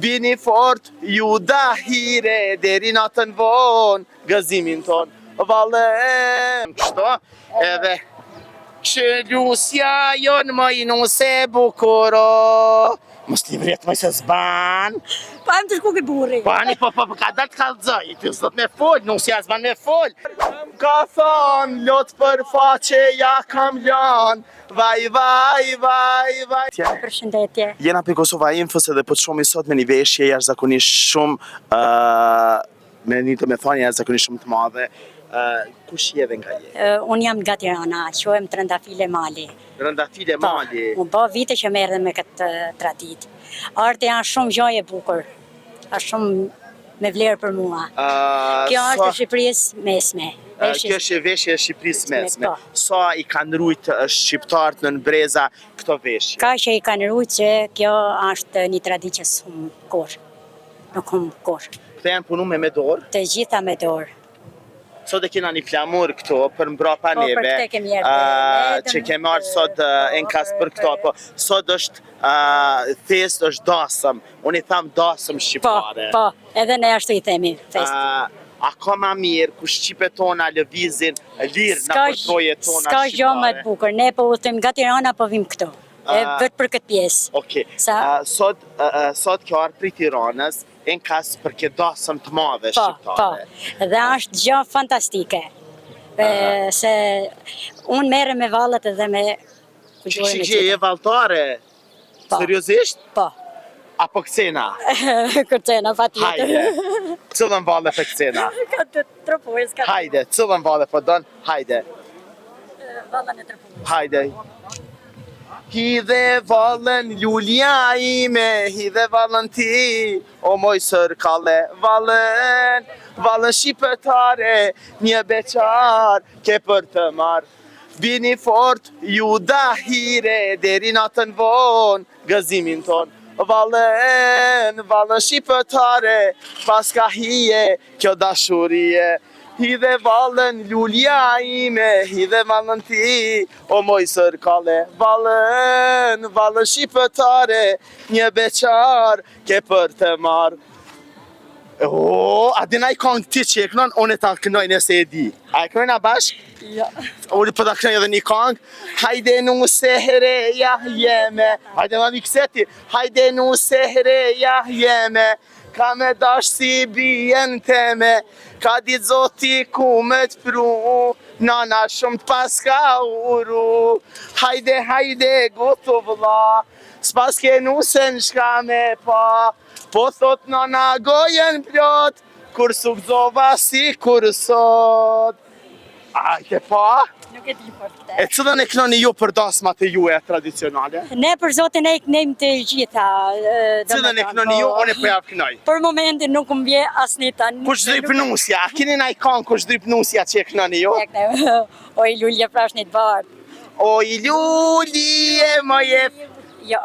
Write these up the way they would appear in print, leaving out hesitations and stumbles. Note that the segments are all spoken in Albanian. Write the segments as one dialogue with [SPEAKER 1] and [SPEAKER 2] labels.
[SPEAKER 1] Bini fort, ju dahire, deri natën vonë, gëzimin ton, valem. Kështu, edhe që lusja jonë më inuse bukuro. Mos t'i vret më se s'ban.
[SPEAKER 2] Pa më të shku ke burri.
[SPEAKER 1] Bani, po, ka dalë të kalëzoj, ty s'dot me fol, nusja s'ban me fol. Ka thonë, lot për faqe, ja kam lanë, vaj.
[SPEAKER 2] Përshëndetje.
[SPEAKER 1] Jena për Kosova Infos edhe po të shumë i sot me një veshje jashtëzakonisht shumë, me një të me thonjë jashtëzakonisht shumë të madhe. Kush je dhe nga je?
[SPEAKER 2] Unë jam nga Tirana, quhem Trëndafile Mali.
[SPEAKER 1] Trëndafile Mali?
[SPEAKER 2] Unë po vite që merre me këtë tradit. Arti janë shumë gjë e bukur, është shumë me vlerë për mua. Kjo është e Shqipërisë mesme.
[SPEAKER 1] Kjo është veshje e Shqipërisë mesme.
[SPEAKER 2] Po.
[SPEAKER 1] Sa i kanë rujt shqiptarët në breza këto veshje?
[SPEAKER 2] Ka që i kanë rujt që kjo është një tradit që s'hum kur. Nuk hum kur.
[SPEAKER 1] Këto janë punu me dorë?
[SPEAKER 2] Të gjitha me dorë.
[SPEAKER 1] Sot e kena një flamur këto për mbrapa neve,
[SPEAKER 2] për këte kemi erdhë.
[SPEAKER 1] që kemi marrë sot enkas për këto, po sot është fest, është dasëm, unë i tham dasëm shqiptare.
[SPEAKER 2] Po, edhe ne ashtu i themi fest.
[SPEAKER 1] A ka ma mirë ku Shqipet tona lëvizin lirë në përtroje tona shqiptare?
[SPEAKER 2] Ska gjë më të bukur, ne po udhtojmë nga Tirana po vim këto, vetë për këtë pjesë.
[SPEAKER 1] Okej, sot kjo arë për Tiranës, enkas për këtë dasëm të madhe shqiptare.
[SPEAKER 2] Po, dhe është gjë fantastike, se unë merre me vallet edhe me kulturën e
[SPEAKER 1] Që je valtare? Seriozisht?
[SPEAKER 2] Po.
[SPEAKER 1] Apo këcena?
[SPEAKER 2] Këcena, pa tjetër.
[SPEAKER 1] Hajde, cëllën valle për këcena?
[SPEAKER 2] Ka të trëpojës, ka të...
[SPEAKER 1] Hajde, cëllën valle për donë? Hajde.
[SPEAKER 2] Vallën e trëpojës.
[SPEAKER 1] Hajde. Hidhe vallën lulja ime, hidhe vallën ti, o moj sërkale vallën, vallën shqipëtare, një beqar ke për të marë. Bini fort, ju dahire, deri natën vonë, gëzimin ton. Vallën shqipëtare, pas ka hije, kjo dashurie. Hidhe vallën lulja ime, hidhe vallën ti, o moj sërkale vallën shqipëtare, një beqar ke për të marë. A dina i këngë ti që e kënon, unë e ta kënoj nëse e di. A e kënojna bashk?
[SPEAKER 2] Ja.
[SPEAKER 1] Unë për ta kënoj edhe një këngë. Hajde nu sehreja jeme. Hajde në një këseti. Hajde nu sehreja jeme. Ka me dash si bijen teme. Ka ditë zoti ku me të pru. Nana shumë të paska uru. Hajde goto vëlla. S'pas ke nusen shka me pa. Po thot nana gojen plot, kur sukzova si kur sot. Ajte pa?
[SPEAKER 2] Nuk e di për këte.
[SPEAKER 1] E cëllën e kënoni ju për dasmat e juja tradicionale?
[SPEAKER 2] Ne për zotin e kënejmë të gjitha.
[SPEAKER 1] Cëllën e kënoni ju, unë e për javë kënoj.
[SPEAKER 2] Për momentin nuk më vje asnita.
[SPEAKER 1] Kush dhryp nusja? A kini na i kanë kush dhryp nusja që e kënoni ju?
[SPEAKER 2] E kënejmë, oj lulje prashnit bardë.
[SPEAKER 1] Oj lulje më je...
[SPEAKER 2] Jo,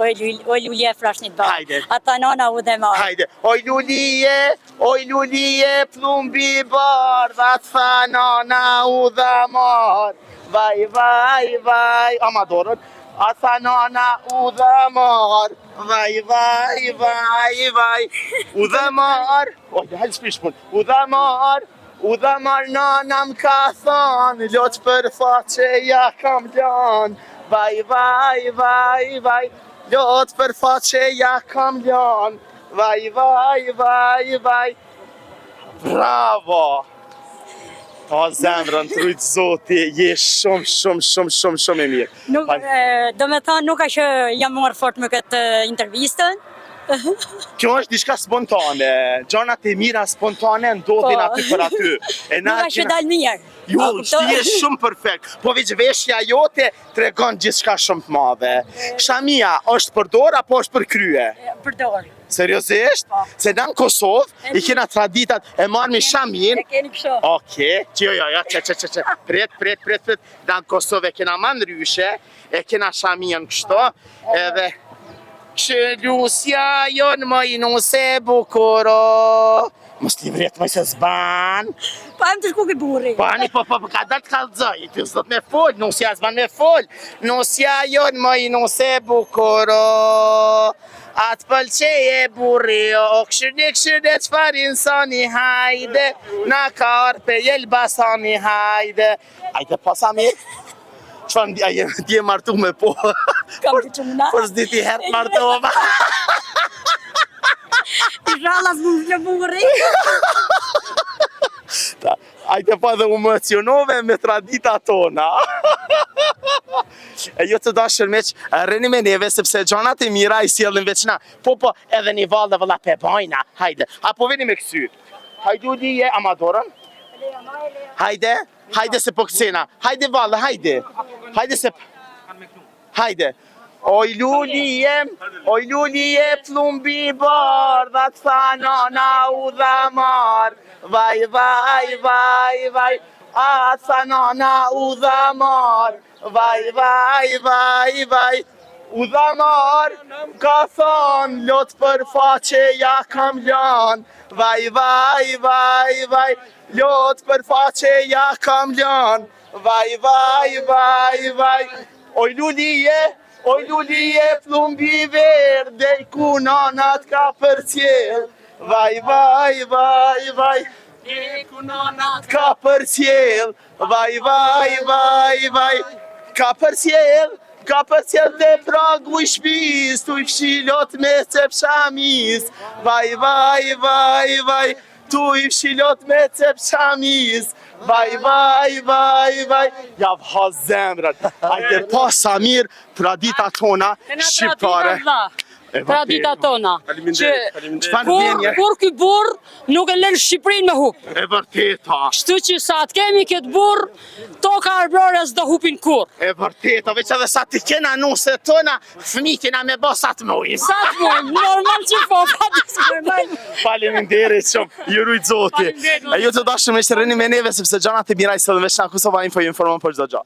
[SPEAKER 2] oj lulje frashnit bardë.
[SPEAKER 1] Hajde.
[SPEAKER 2] Ata nana u dhe marë.
[SPEAKER 1] Hajde. Oj lulje, plumbi bardë, atë tha nana u dhe marë. Vaj, amadorën. Atë tha nana u dhe marë. Vaj, u dhe marë. Oj, hajde shpish punë. U dhe marë nana m'ka thonë, lot për faqe ja kam lanë. Vaj, lot për faqe ja kam lanë. Vaj. Bravo! O zemrën të rujtë zoti, je shumë e mirë.
[SPEAKER 2] Do me thonë nuk a që jam marrë fort me këtë intervistën.
[SPEAKER 1] Kjo është diçka spontane, gjanat e mira spontane ndodhin aty për aty.
[SPEAKER 2] Nuk a që dalë mirë.
[SPEAKER 1] Jo, ti je shumë perfekt, po veç veshja jote tregon gjithçka shumë të madhe. Shamia, është për dorë apo është për krye?
[SPEAKER 2] Për dorë.
[SPEAKER 1] Seriozisht? Se në Kosovë i kena traditat e marrë me shamin.
[SPEAKER 2] E keni kësho.
[SPEAKER 1] Okej, jo, që. Pret. Në Kosovë e kena ma ndryshe, e kena shamin kështo, edhe... Që lusja jonë më inuse bukuro. Mos t'i vret më se s'ban.
[SPEAKER 2] Pa më të shku ke burri.
[SPEAKER 1] Bani, po, ka dalë të kalëzoj. Ty s'dot me fol, nusja s'ban me fol. Nusja jonë më inuse bukuro. Atë pëlqeje burri, o këshirë qëfar insani, hajde, na ka arpe Elbasani, hajde. Hajde, po Samir? Qëfar ti e martu me po?
[SPEAKER 2] Kam të qëmëna.
[SPEAKER 1] Për s'diti herë martova.
[SPEAKER 2] Inshallah s'mu burri.
[SPEAKER 1] Ajte pa dhe u emocionove me tradita tona. E jo të dashër meq, rrini me neve sepse gjanat e mira i sjellin veç na. Po, edhe një valë dhe vëlla pe bajna. Hajde, apo vini me kësy. Hajde u lije Amadorën. Hajde se po kësena. Hajde valë, hajde. Hajde se... Hajde. Oj lulije plumbi bardha, të tha nana u dha mar. Vaj, a tha nana u dha mar. Vaj, u dha mar. Ka thon, lot për faqe ja kam lan. Vaj, lot për faqe ja kam lan. Vaj, oj lulije plumbi verde, ku nanat ka për cjell. Vaj, ku nanat ka për cjell. Vaj, ka për cjell dhe pragu i shpis, tu i fshilot me cep shamis. Vaj, tu i fshilot me cep shamis. Vaj, ja vha zemrën. Ajde pa Samir, tradita tona shqiptare.
[SPEAKER 2] Tradita tona.
[SPEAKER 1] Faleminderit.
[SPEAKER 2] Kur ky burr nuk e lën Shqipërinë me hup.
[SPEAKER 1] E vërteta.
[SPEAKER 2] Kështu që sa të kemi këtë burr, toka arbrore s'do hupin kur.
[SPEAKER 1] E vërteta, veç edhe sa ti kena nuse tona, fëmijë kena me bë sa të mojnë.
[SPEAKER 2] Sa të mojnë, normal që po, normal.
[SPEAKER 1] Faleminderit shumë, ju rujt zoti. E ju të dashur me shërëni me neve, sepse gjanat e mira i së dhe veç na Kosova Info ju informon për çdo gjë.